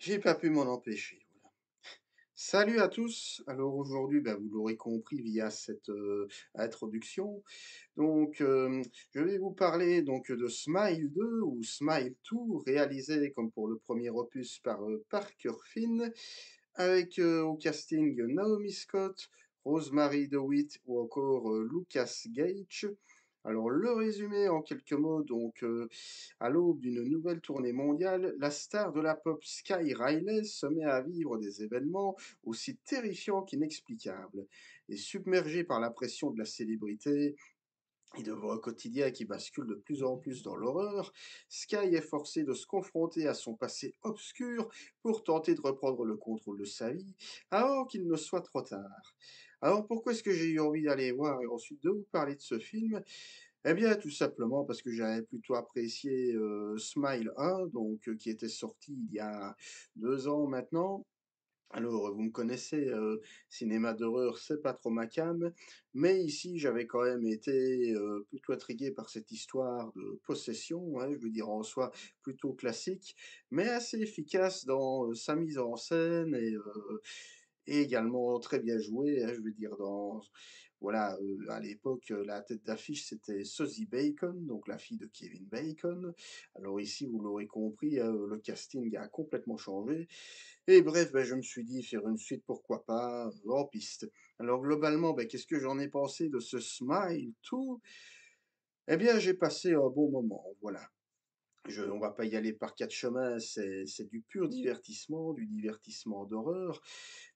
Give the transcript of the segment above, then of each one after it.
J'ai pas pu m'en empêcher, voilà. Salut à tous! Alors aujourd'hui, bah, vous l'aurez compris via cette, introduction, donc je vais vous parler donc de Smile 2 ou Smile 2, réalisé comme pour le premier opus par, Parker Finn, avec, au casting Naomi Scott, Rosemary DeWitt ou encore, Lucas Gage. Alors le résumé en quelques mots donc, à l'aube d'une nouvelle tournée mondiale, la star de la pop Sky Riley se met à vivre des événements aussi terrifiants qu'inexplicables. Et submergée par la pression de la célébrité et devant un quotidien qui bascule de plus en plus dans l'horreur, Sky est forcé de se confronter à son passé obscur pour tenter de reprendre le contrôle de sa vie avant qu'il ne soit trop tard. Alors pourquoi est-ce que j'ai eu envie d'aller voir et ensuite de vous parler de ce film? Eh bien, tout simplement parce que j'avais plutôt apprécié, Smile 1, donc qui était sorti il y a 2 ans maintenant. Alors, vous me connaissez, cinéma d'horreur, c'est pas trop ma came, mais ici, j'avais quand même été, plutôt intrigué par cette histoire de possession, hein, je veux dire en soi plutôt classique, mais assez efficace dans, sa mise en scène et également très bien joué, hein, je veux dire dans voilà, à l'époque, la tête d'affiche, c'était Suzy Bacon, donc la fille de Kevin Bacon. Alors ici, vous l'aurez compris, le casting a complètement changé et bref, bah, je me suis dit: «Faire une suite, pourquoi pas?» En piste. Alors globalement, bah, qu'est-ce que j'en ai pensé de ce Smile 2? Eh bien, j'ai passé un bon moment, voilà. On va pas y aller par 4 chemins, c'est du pur divertissement, du divertissement d'horreur.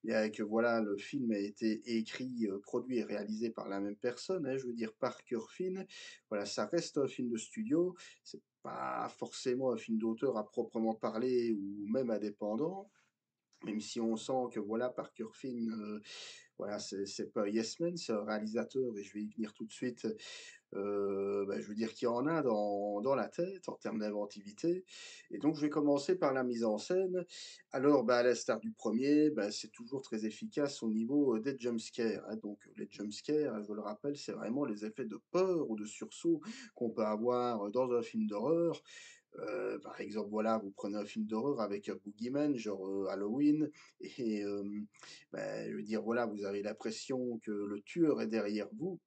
Bien que voilà, le film a été écrit, produit et réalisé par la même personne, hein, je veux dire Parker Finn. Voilà, ça reste un film de studio, c'est pas forcément un film d'auteur à proprement parler ou même indépendant. Même si on sent que voilà, Parker Finn, voilà, c'est pas un yes man, c'est un réalisateur et je vais y venir tout de suite, bah, je veux dire qu'il y en a dans la tête en termes d'inventivité et donc je vais commencer par la mise en scène. Alors, bah, à l'instar du premier, bah, c'est toujours très efficace au niveau, des jump scares, hein, donc les jump scares, je le rappelle, c'est vraiment les effets de peur ou de sursaut qu'on peut avoir, dans un film d'horreur. Par exemple, voilà, vous prenez un film d'horreur avec un boogeyman, genre, Halloween et bah, je veux dire, voilà, vous avez l'impression que le tueur est derrière vous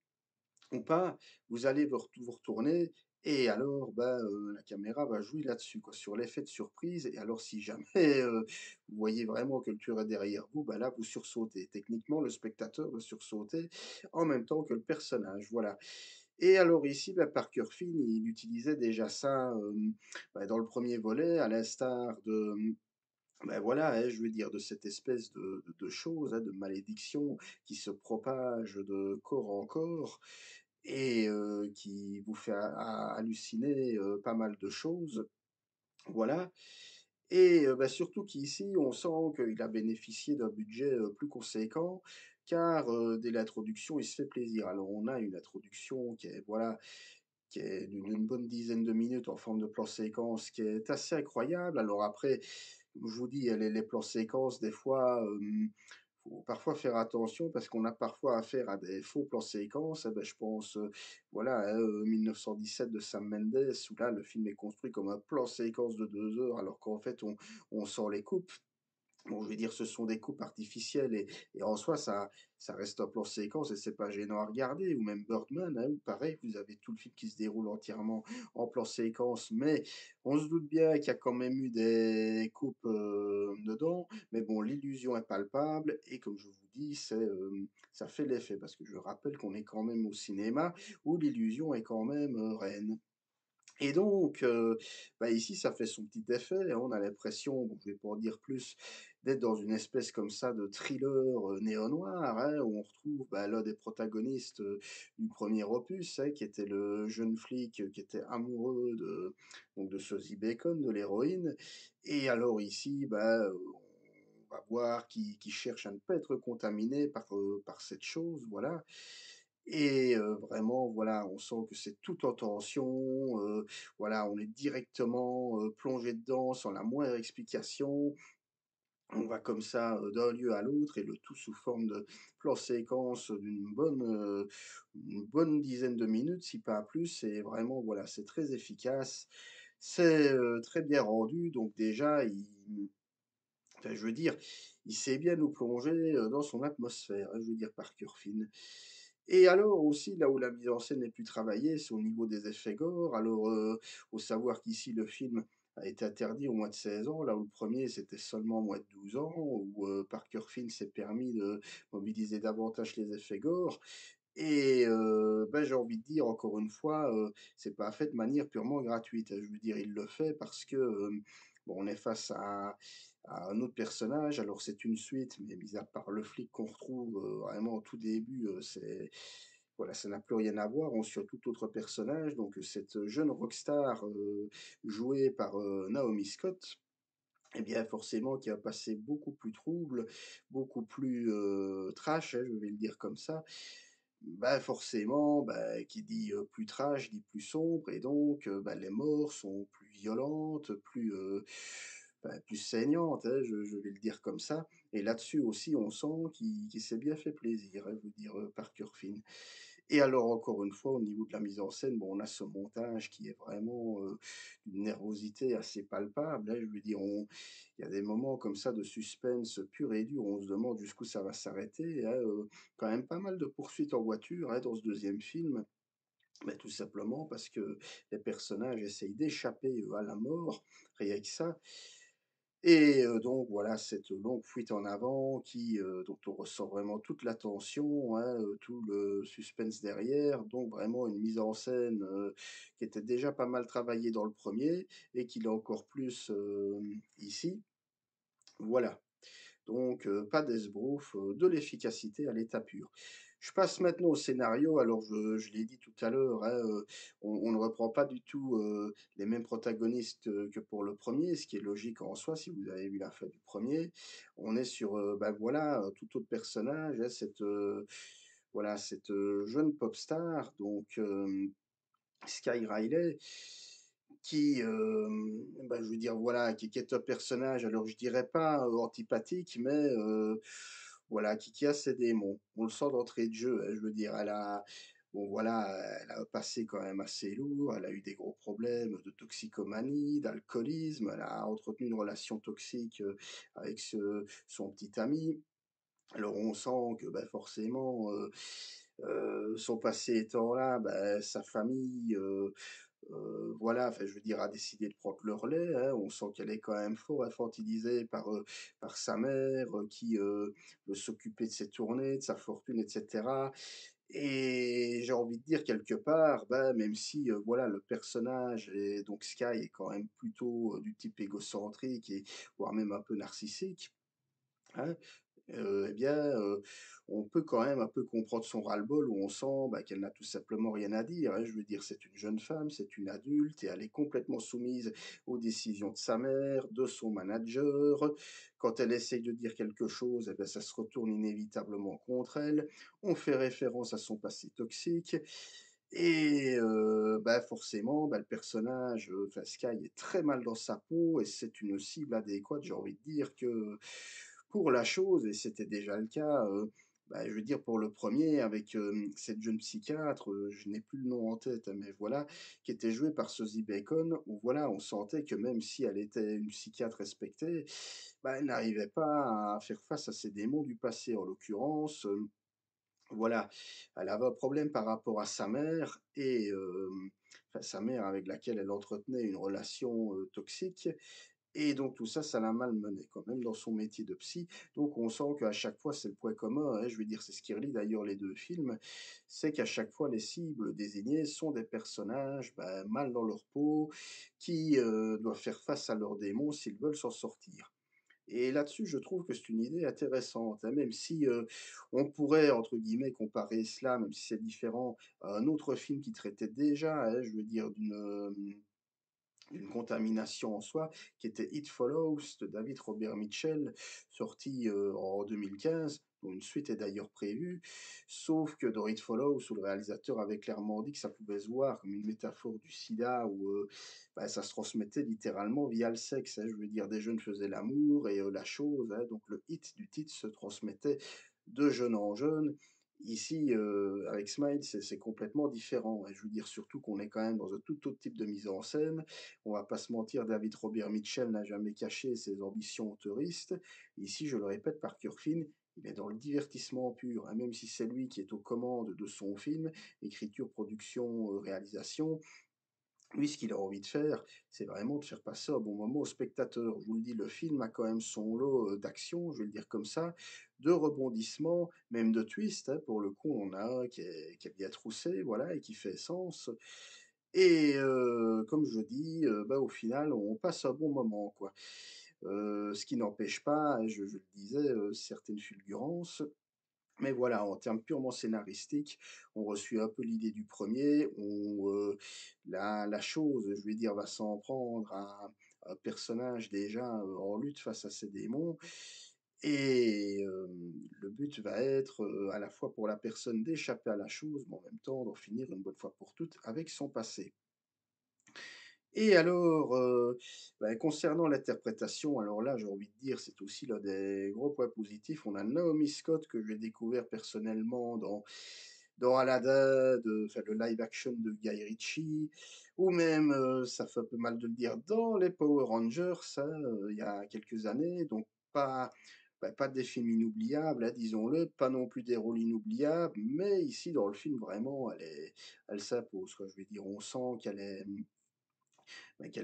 ou pas, vous allez vous retourner et alors, bah, la caméra va jouer là-dessus, quoi, sur l'effet de surprise et alors si jamais, vous voyez vraiment que le tueur est derrière vous, bah, là, vous sursautez. Techniquement, le spectateur va sursauter en même temps que le personnage, voilà et alors ici, bah, Parker Finn, il utilisait déjà ça, bah, dans le premier volet, à l'instar de, bah, voilà, hein, je veux dire de cette espèce de chose, hein, de malédiction qui se propage de corps en corps et qui vous fait halluciner, pas mal de choses, voilà et bah, surtout qu'ici, on sent qu'il a bénéficié d'un budget, plus conséquent car, dès l'introduction, il se fait plaisir. Alors on a une introduction qui est voilà, qui est d'une bonne dizaine de minutes en forme de plan séquence qui est assez incroyable. Alors après, je vous dis, les plans séquences, des fois, faut parfois faire attention parce qu'on a parfois affaire à des faux plans séquences. Eh beh, je pense, voilà, hein, 1917 de Sam Mendes où là, le film est construit comme un plan séquence de 2 heures alors qu'en fait, on sent les coupes. Bon, je vais dire, ce sont des coupes artificielles et en soi, ça reste un plan séquence et c'est pas gênant à regarder. Ou même Birdman, hein, où pareil, vous avez tout le film qui se déroule entièrement en plan séquence, mais on se doute bien qu'il y a quand même eu des coupes, dedans. Mais bon, l'illusion est palpable et comme je vous dis, ça fait l'effet parce que je rappelle qu'on est quand même au cinéma où l'illusion est quand même, reine. Et donc, bah, ici, ça fait son petit effet, hein. On a l'impression, bon, je vais pas en dire plus, d'être dans une espèce comme ça de thriller, néo-noir, hein, où on retrouve, bah, l'un des protagonistes, du premier opus, hein, qui était le jeune flic, qui était amoureux de Suzy Bacon, de l'héroïne. Et alors ici, bah, on va voir qu'il cherche à ne pas être contaminé par cette chose, voilà. Et vraiment, voilà, on sent que c'est tout en tension, voilà, on est directement, plongé dedans sans la moindre explication. On va comme ça, d'un lieu à l'autre et le tout sous forme de plan séquence une bonne dizaine de minutes, si pas plus et vraiment, voilà, c'est très efficace. C'est, très bien rendu donc déjà, Enfin, je veux dire, il sait bien nous plonger, dans son atmosphère, hein, je veux dire Parker Finn. Et alors aussi, là où la mise en scène est plus travaillée, c'est au niveau des effets gore. Alors, faut savoir qu'ici le film a été interdit au moins de 16 ans, là où le premier c'était seulement moins de 12 ans, où, Parker Finn s'est permis de mobiliser davantage les effets gore. Et bah, j'ai envie de dire encore une fois, c'est pas fait de manière purement gratuite, hein. Je veux dire, il le fait parce que, bon, on est face à un autre personnage. Alors c'est une suite, mais mis à part le flic qu'on retrouve, vraiment au tout début, c'est voilà, ça n'a plus rien à voir. On suit un tout autre personnage, donc cette jeune rockstar, jouée par, Naomi Scott, et bien forcément qui a passé beaucoup plus trouble, beaucoup plus, trash, hein, je vais le dire comme ça. Bah, forcément, bah, qui dit, plus trash dit plus sombre et donc, bah, les morts sont plus violentes, plus, bah, plus saignantes, hein, je vais le dire comme ça et là-dessus aussi on sent qu'il s'est bien fait plaisir, hein, je veux dire, Parker Finn. Et alors encore une fois, au niveau de la mise en scène, bon, on a ce montage qui est vraiment, d'une nervosité assez palpable, hein. Je veux dire, il y a des moments comme ça de suspense pur et dur, où on se demande jusqu'où ça va s'arrêter, hein, quand même pas mal de poursuites en voiture, hein, dans ce deuxième film. Mais tout simplement parce que les personnages essayent d'échapper, à la mort, rien que ça. Et donc voilà, cette longue fuite en avant dont on ressent vraiment toute la tension, hein, tout le suspense derrière, donc vraiment une mise en scène, qui était déjà pas mal travaillée dans le premier et qui l'est encore plus, ici. Voilà. Donc, pas d'esbrouffe, de l'efficacité à l'état pur. Je passe maintenant au scénario. Alors je l'ai dit tout à l'heure, hein, on ne reprend pas du tout, les mêmes protagonistes, que pour le premier, ce qui est logique en soi si vous avez vu la fin du premier. On est sur, bah, voilà, tout autre personnage, hein, voilà, cette, jeune pop star donc, Sky Riley qui, bah, je veux dire, voilà, qui est un personnage, alors je dirais pas, antipathique, mais voilà, qui a ses démons. On le sent d'entrée de jeu, hein, je veux dire, bon voilà, elle a un passé quand même assez lourd, elle a eu des gros problèmes de toxicomanie, d'alcoolisme, elle a entretenu une relation toxique, avec son petit ami. Alors on sent que, bah, forcément, son passé étant là, bah, sa famille, voilà, enfin, je veux dire, a décidé de prendre le relais, hein. On sent qu'elle est quand même fort infantilisée par sa mère, qui, veut s'occuper de ses tournées, de sa fortune et cetera et j'ai envie de dire quelque part, bah, même si, voilà, le personnage et donc Sky est quand même plutôt, du type égocentrique et voire même un peu narcissique, hein, eh bien, on peut quand même un peu comprendre son ras-le-bol où on sent, bah, qu'elle n'a tout simplement rien à dire, hein. Je veux dire, c'est une jeune femme, c'est une adulte et elle est complètement soumise aux décisions de sa mère, de son manager. Quand elle essaye de dire quelque chose, eh bien, ça se retourne inévitablement contre elle. On fait référence à son passé toxique et bah, forcément, bah, le personnage, enfin Sky est très mal dans sa peau et c'est une cible adéquate, j'ai envie de dire que pour la chose et c'était déjà le cas, bah, je veux dire pour le premier avec, cette jeune psychiatre, je n'ai plus le nom en tête, hein, mais voilà, qui était jouée par Sosie Bacon, où voilà, on sentait que même si elle était une psychiatre respectée, bah, elle n'arrivait pas à faire face à ses démons du passé. En l'occurrence, voilà, elle avait un problème par rapport à sa mère et enfin sa mère avec laquelle elle entretenait une relation, toxique et donc tout ça, ça l'a malmenée quand même dans son métier de psy. Donc on sent qu'à chaque fois, c'est le point commun, hein, je veux dire, c'est ce qui relie d'ailleurs les 2 films, c'est qu'à chaque fois les cibles désignées sont des personnages, bah, mal dans leur peau, qui, doivent faire face à leurs démons s'ils veulent s'en sortir. Et là-dessus, je trouve que c'est une idée intéressante, hein, même si, on pourrait, entre guillemets, «comparer cela», même si c'est différent, à un autre film qui traitait déjà, hein, je veux dire d'une contamination en soi, qui était It Follows de David Robert Mitchell, sorti, en 2015, dont une suite est d'ailleurs prévue. Sauf que dans It Follows, où le réalisateur avait clairement dit que ça pouvait se voir comme une métaphore du sida où, bah, ça se transmettait littéralement via le sexe, hein. Je veux dire, des jeunes faisaient l'amour et la chose, hein, donc le hit du titre se transmettait de jeune en jeune Ici, avec Smile, c'est complètement différent et je veux dire surtout qu'on est quand même dans un tout autre type de mise en scène. On va pas se mentir, David Robert Mitchell n'a jamais caché ses ambitions autoristes. Ici, je le répète, Parker Finn, il est dans le divertissement pur, hein, même si c'est lui qui est aux commandes de son film, écriture, production, réalisation. Lui, ce qu'il a envie de faire, c'est vraiment de faire passer un bon moment au spectateur. Je vous le dis, le film a quand même son lot d'action, je vais le dire comme ça, de rebondissements, même de twists, hein. Pour le coup, on a un qui est bien troussé, voilà, et qui fait sens. Et comme je dis, bah, au final, on passe un bon moment, quoi. Ce qui n'empêche pas, hein, je le disais, certaines fulgurances. Mais voilà, en termes purement scénaristiques, on reçut un peu l'idée du premier. La chose, je vais dire, va s'en prendre à un personnage déjà en lutte face à ses démons. Et le but va être à la fois pour la personne d'échapper à la chose, mais en même temps d'en finir une bonne fois pour toutes avec son passé. Et alors, bah, concernant l'interprétation, alors là, j'ai envie de dire, c'est aussi l'un des gros points positifs. On a Naomi Scott que j'ai découvert personnellement dans Aladdin, enfin, le live action de Guy Ritchie, ou même, ça fait un peu mal de le dire, dans les Power Rangers, hein, il y a quelques années. Donc pas, bah, pas des films inoubliables, hein, disons-le, pas non plus des rôles inoubliables, mais ici, dans le film, vraiment, elle s'impose, quoi. Je veux dire, on sent qu'elle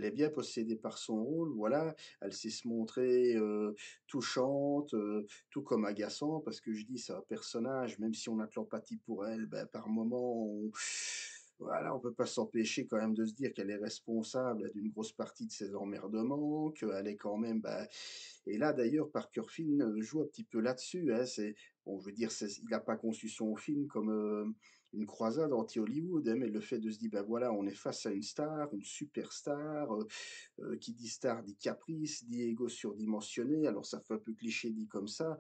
est bien possédée par son rôle, voilà. Elle sait se montrer touchante, tout comme agaçant, parce que je dis, c'est un personnage, même si on a de l'empathie pour elle, ben, par moment, voilà, on peut pas s'empêcher quand même de se dire qu'elle est responsable d'une grosse partie de ses emmerdements, qu'elle est quand même, ben, et là d'ailleurs, Parker Finn joue un petit peu là-dessus, hein, bon, je veux dire, il n'a pas conçu son film comme une croisade anti-Hollywood, hein, mais le fait de se dire, ben voilà, on est face à une star, une superstar, qui dit star dit caprice, dit ego surdimensionné, alors ça fait un peu cliché dit comme ça,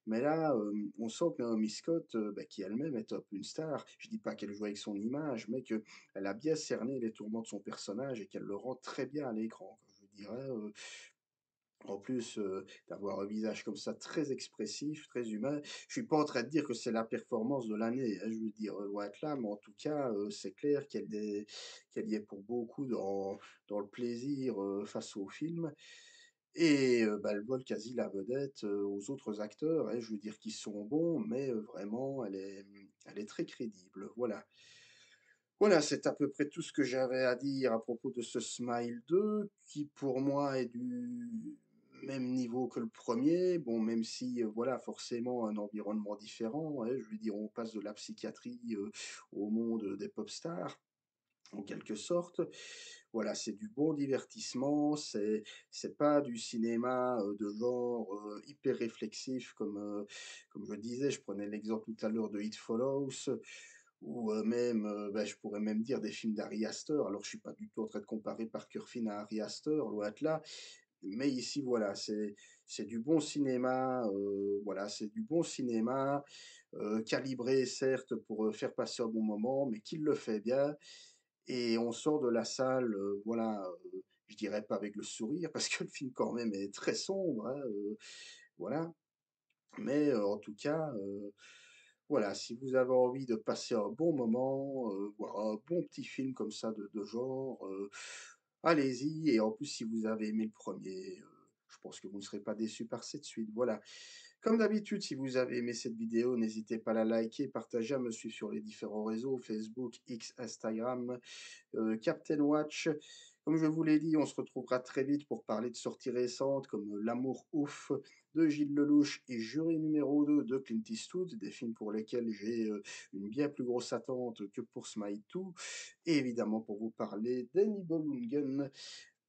mais là, on sent que Naomi Scott, bah, qui elle-même est un peu une star, je dis pas qu'elle joue avec son image, mais qu'elle a bien cerné les tourments de son personnage et qu'elle le rend très bien à l'écran, quoi. Je dirais, en plus, d'avoir un visage comme ça très expressif, très humain. Je suis pas en train de dire que c'est la performance de l'année, hein, je veux dire, loin de là, mais en tout cas, c'est clair qu'elle y est pour beaucoup dans le plaisir, face au film et bah, elle vole quasi la vedette, aux autres acteurs, hein. Je veux dire qu'ils sont bons, mais vraiment elle est très crédible, voilà. Voilà, c'est à peu près tout ce que j'avais à dire à propos de ce Smile 2, qui pour moi est du même niveau que le premier. Bon, même si, voilà, forcément un environnement différent, hein. Je veux dire, on passe de la psychiatrie, au monde des pop stars, en quelque sorte. Voilà, c'est du bon divertissement, c'est pas du cinéma, de genre, hyper réflexif comme je disais, je prenais l'exemple tout à l'heure de It Follows, ou même, bah, je pourrais même dire des films d'Ari Aster. Alors je suis pas du tout en train de comparer Parker Finn à Ari Aster, loin de là. Mais ici, voilà, c'est du bon cinéma, voilà, c'est du bon cinéma, calibré certes pour, faire passer un bon moment, mais qui le fait bien et on sort de la salle, voilà, je dirais pas avec le sourire parce que le film quand même est très sombre, hein, voilà. Mais, en tout cas, voilà, si vous avez envie de passer un bon moment, voir un bon petit film comme ça de genre, allez-y et en plus si vous avez aimé le premier, je pense que vous ne serez pas déçus par cette suite, voilà. Comme d'habitude, si vous avez aimé cette vidéo, n'hésitez pas à la liker, partager, à me suivre sur les différents réseaux, Facebook, X, Instagram, Captain Watch. Comme je vous l'ai dit, on se retrouvera très vite pour parler de sorties récentes comme L'amour ouf de Gilles Lelouch et Jury numéro 2 de Clint Eastwood, des films pour lesquels j'ai une bien plus grosse attente que pour Smile 2, et évidemment pour vous parler d'Hannibal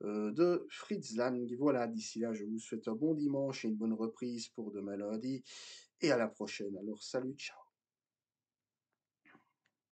de Fritz Lang. Voilà, d'ici là, je vous souhaite un bon dimanche et une bonne reprise pour demain lundi, et à la prochaine. Alors, salut, ciao.